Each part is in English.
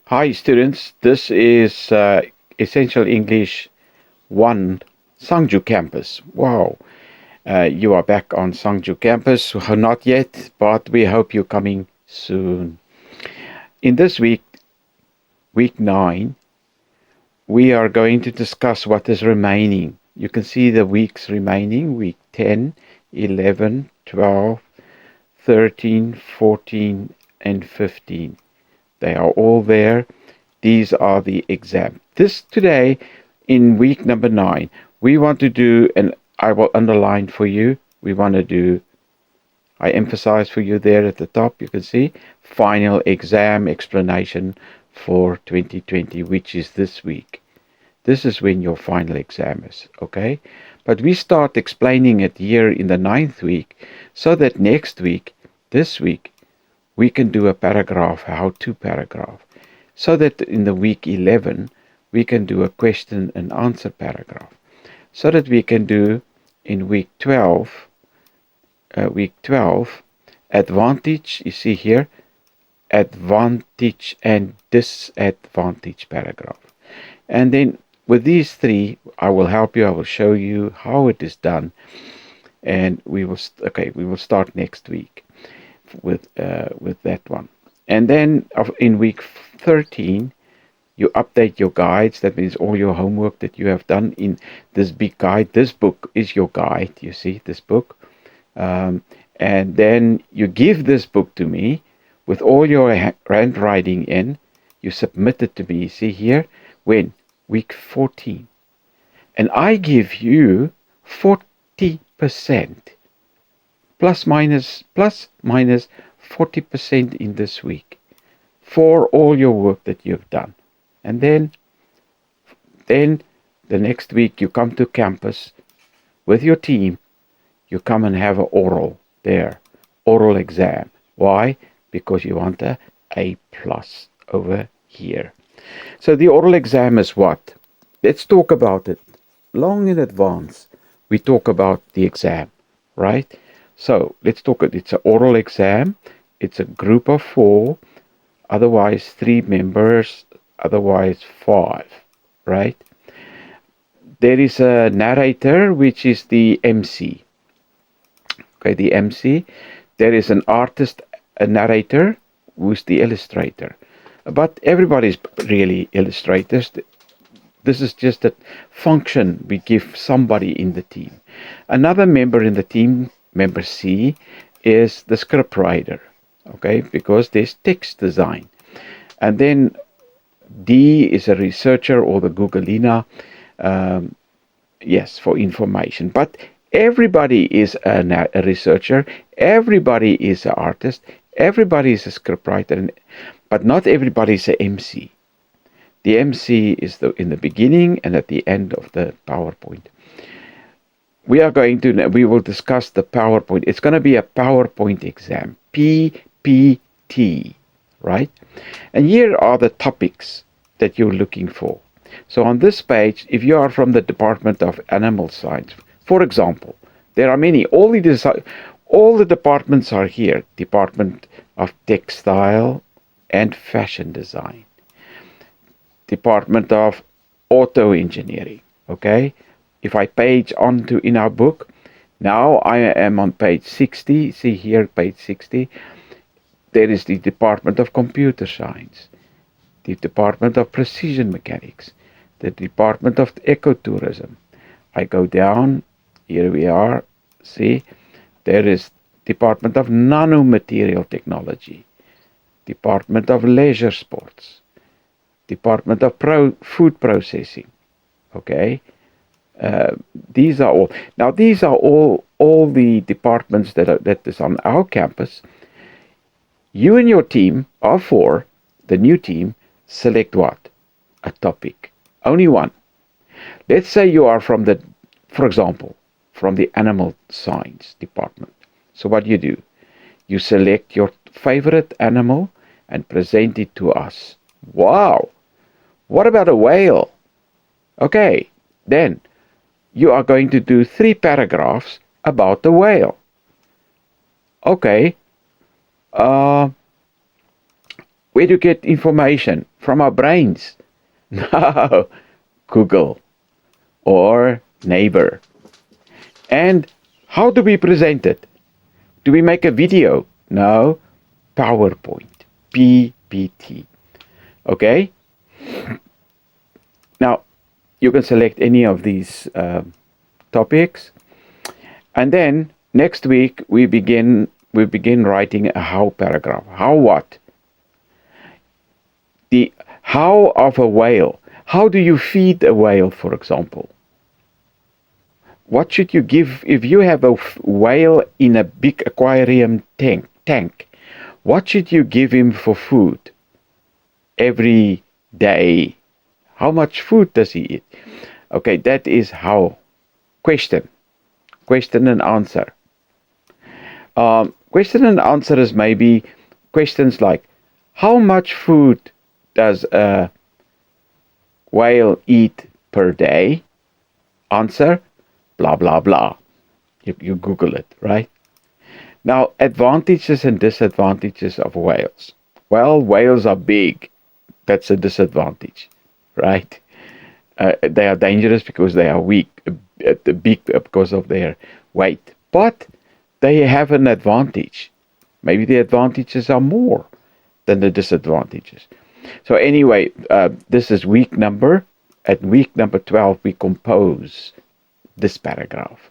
Hi students, this is Essential English 1 Sangju campus. Wow, you are back on Sangju campus. Well, not yet, but we hope you're coming soon. In this week, week 9, we are going to discuss what is remaining. You can see the weeks remaining, week 10, 11, 12, 13, 14, and 15. They are all there. These are the exams. Today, in week number 9, we want to do, and I will underline for you, I emphasize for you there at the top, you can see, final exam explanation for 2020, which is this week. This is when your final exam is, okay? But we start explaining it here in the 9th week, so that next week, this week, we can do a paragraph, how-to paragraph, so that in the week 11, we can do a question and answer paragraph, so that we can do in week 12, advantage, you see here, advantage and disadvantage paragraph. And then with these three, I will help you, I will show you how it is done, and we will start next week with that one. And then in week 13, you update your guides. That means all your homework that you have done in this big guide. This book is your guide, you see, this book. And then you give this book to me with all your handwriting in. You submit it to me, you see here, when? Week 14. And I give you 40%, plus minus 40% in this week for all your work that you've done. And then the next week you come to campus with your team. You come and have an oral there, oral exam. Why? Because you want a A+ over here. So the oral exam is what? Let's talk about it. Long in advance, we talk about the exam, right? So let's talk. It's an oral exam. It's a group of 4, otherwise 3 members, otherwise 5, right? There is a narrator, which is the MC. Okay, the MC. There is an artist, a narrator, who's the illustrator. But everybody's really illustrators. This is just a function we give somebody in the team. Another member in the team, member C, is the scriptwriter, okay, because there's text design. And then D is a researcher, or the Googleina, yes, for information. But everybody is a researcher, everybody is an artist, everybody is a scriptwriter, but not everybody is an MC. The MC is in the beginning and at the end of the PowerPoint. We will discuss the PowerPoint. It's going to be a PowerPoint exam, PPT, right? And here are the topics that you're looking for. So on this page, if you are from the Department of Animal Science, for example, there are many. All the departments are here. Department of Textile and Fashion Design. Department of Auto Engineering, okay? If I page on to in our book, now I am on page 60, see here, page 60, there is the Department of Computer Science, the Department of Precision Mechanics, the Department of Ecotourism. I go down, here we are, see, there is Department of Nanomaterial Technology, Department of Leisure Sports, Department of Food Processing, okay? These are all. Now, these are all the departments that is on our campus. You and your team of 4, the new team, select what? A topic. Only one. Let's say you are for example, from the Animal Science department. So what do? You select your favorite animal and present it to us. Wow! What about a whale? Okay, then you are going to do 3 paragraphs about the whale. Okay. Where do you get information? From our brains. No, Google or neighbor. And how do we present it? Do we make a video? No, PowerPoint, PPT. Okay? Now, you can select any of these topics. And then next week we begin writing a how paragraph. How what? The how of a whale. How do you feed a whale, for example? What should you give if you have a whale in a big aquarium tank? What should you give him for food every day? How much food does he eat? Okay, that is how. Question and answer. Question and answer is maybe questions like, how much food does a whale eat per day? Answer, blah, blah, blah. You Google it, right? Now, advantages and disadvantages of whales. Well, whales are big. That's a disadvantage, right? They are dangerous because they are weak, big because of their weight. But they have an advantage. Maybe the advantages are more than the disadvantages. So anyway, this is week number. At week number 12, we compose this paragraph.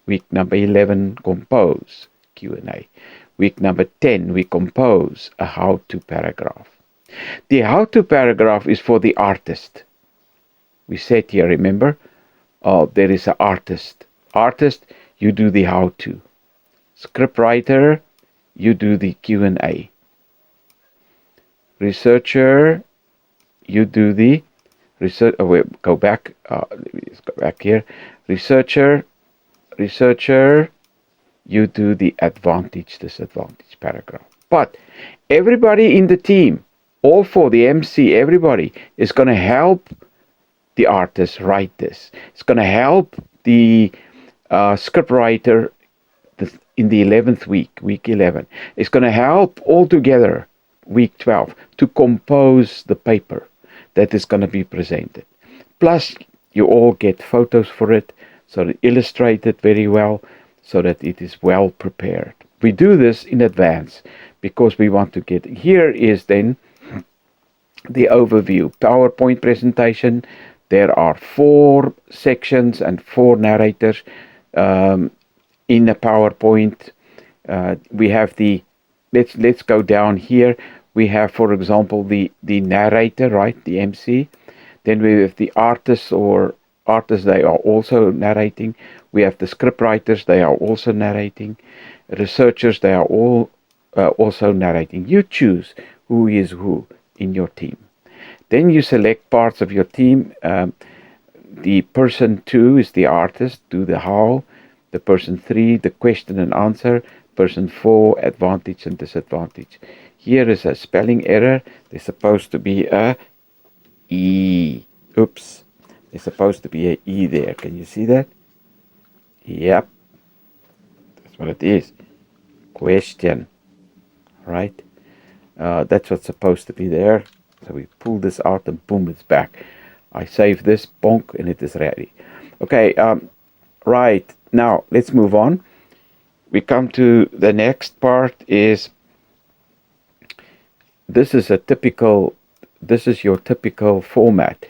Week number 11, compose Q&A. Week number 10, we compose a how-to paragraph. The how-to paragraph is for the artist. We said here, remember? There is an artist. Artist, you do the how-to. Scriptwriter, you do the Q&A. Researcher, you do the research. Go back. Let's go back here. Researcher, you do the advantage, disadvantage paragraph. But everybody in the team, all four, the MC, everybody is going to help the artist write this. It's going to help the scriptwriter in the 11th week, week 11. It's going to help all together, week 12, to compose the paper that is going to be presented. Plus, you all get photos for it, so to illustrate it very well, so that it is well prepared. We do this in advance because we want to get. Here is then the overview. PowerPoint presentation. There are 4 sections and 4 narrators in the PowerPoint. We have the, let's go down here. We have, for example, the narrator, right, the MC. Then we have the artists, they are also narrating. We have the scriptwriters, they are also narrating. Researchers, they are all also narrating. You choose who is who in your team. Then you select parts of your team. The person 2 is the artist, do the how. The person 3, the question and answer. Person 4, advantage and disadvantage. Here is a spelling error. There's supposed to be a E. Oops. There's supposed to be a E there. Can you see that? Yep. That's what it is. Question. Right? That's what's supposed to be there. So we pull this out and boom, it's back. I save this, bonk, and it is ready. Okay, right. Now, let's move on. We come to the next part is, this is your typical format.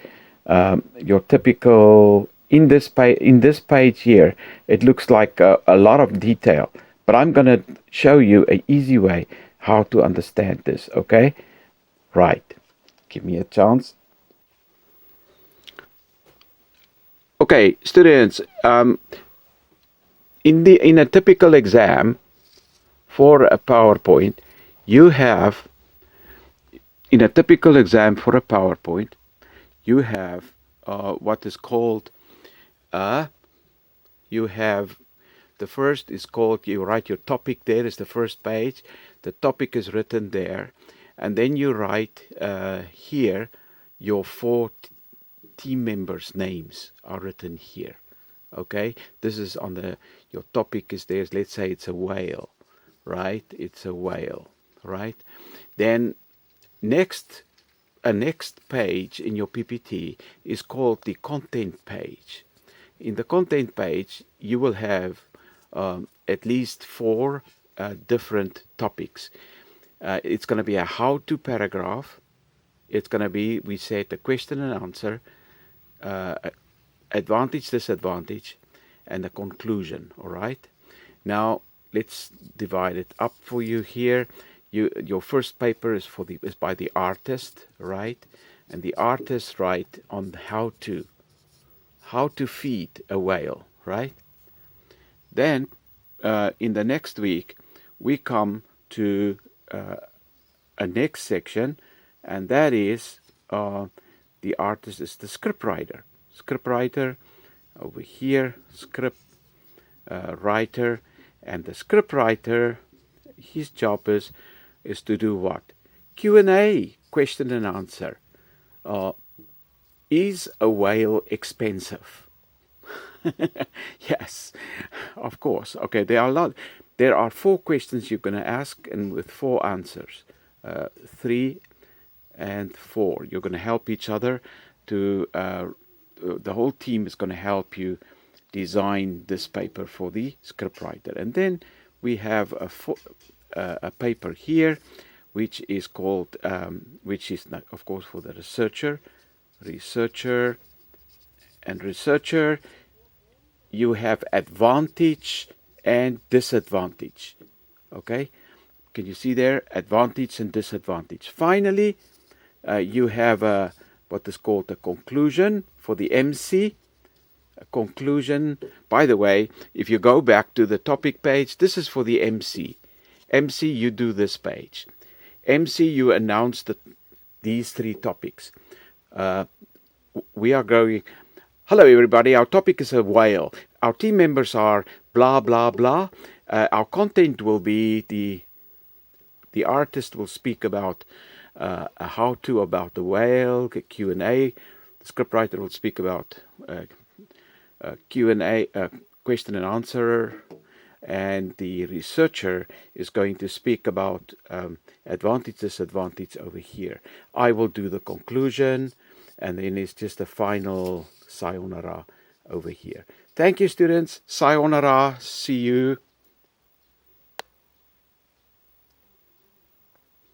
Your typical, in this page here, it looks like a lot of detail, but I'm going to show you an easy way how to understand this, okay? Right. Give me a chance. Okay, students, in a typical exam for a PowerPoint, you have, in a typical exam for a PowerPoint, you have what is called, you have, the first is called, you write your topic there is the first page, the topic is written there, and then you write here, your 4 team members' names are written here. Okay, this is on your topic is there, let's say it's a whale, right? It's a whale, right? Then A next page in your PPT is called the content page. In the content page, you will have at least 4 different topics. It's going to be a how-to paragraph. It's going to be, we said, a question and answer, advantage, disadvantage, and a conclusion. All right. Now let's divide it up for you here. Your first paper is by the artist, right? And the artist write on how to feed a whale, right? Then in the next week we come to a next section, and that is the artist is the scriptwriter. Scriptwriter over here, script writer, and the scriptwriter, his job is to do what? Q&A, question and answer. Is a whale expensive? Yes, of course. Okay, there are 4 questions you're going to ask, and with 4 answers, 3 and 4. You're going to help each other to. The whole team is going to help you design this paper for the scriptwriter, and then we have a paper here, which is called, which is of course for the researcher. You have advantage and disadvantage. Okay, can you see there? Advantage and disadvantage. Finally, you have what is called a conclusion for the MC. A conclusion. By the way, if you go back to the topic page, this is for the MC. MC, you do this page. MC, you announce these 3 topics. We are going. Hello, everybody. Our topic is a whale. Our team members are blah blah blah. Our content will be the artist will speak about a how-to about the whale, Q&A. The scriptwriter will speak about Q&A, question and answer, and the researcher is going to speak about advantage, disadvantage over here. I will do the conclusion, and then it's just a final sayonara over here. Thank you, students. Sayonara. See you.